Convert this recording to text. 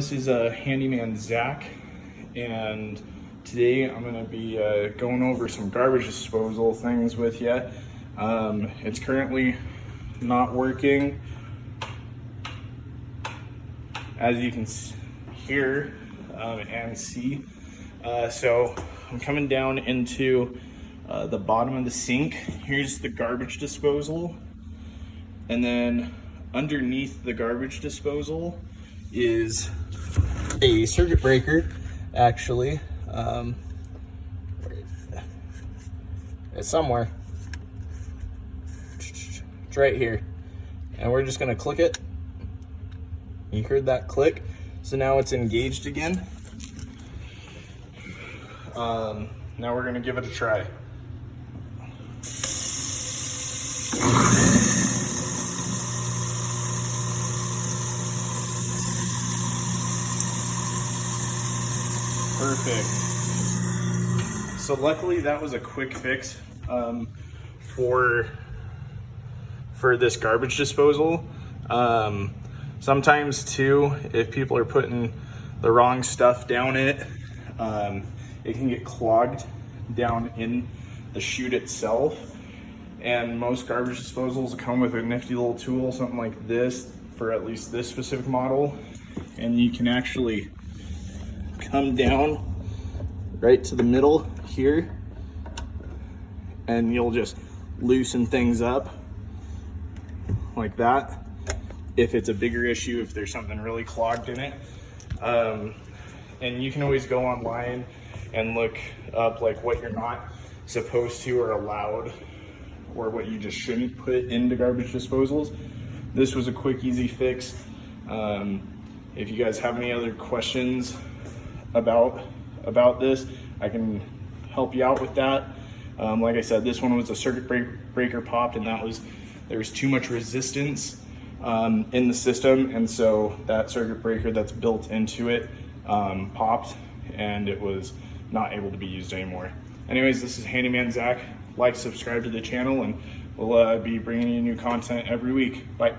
This is Handyman Zach, and today I'm going to be going over some garbage disposal things with you. It's currently not working, as you can hear and see. So I'm coming down into the bottom of the sink. Here's the garbage disposal, and then underneath the garbage disposal is a circuit breaker, actually. It's somewhere. It's right here. And we're just gonna click it. You heard that click. So now it's engaged again. Now we're gonna give it a try. Perfect. So luckily that was a quick fix for this garbage disposal. Sometimes too, if people are putting the wrong stuff down it can get clogged down in the chute itself. And most garbage disposals come with a nifty little tool, something like this, for at least this specific model. And you can actually come down right to the middle here, and you'll just loosen things up like that. If it's a bigger issue, if there's something really clogged in it, and you can always go online and look up like what you're not supposed to or allowed, or what you just shouldn't put into garbage disposals. This was a quick, easy fix. If you guys have any other questions about this, I can help you out with that. Like I said, this one was a circuit breaker popped, and there was too much resistance in the system, and so that circuit breaker that's built into it popped, and it was not able to be used anymore. Anyways, this is Handyman Zach. Like, subscribe to the channel, and we'll be bringing you new content every week. Bye.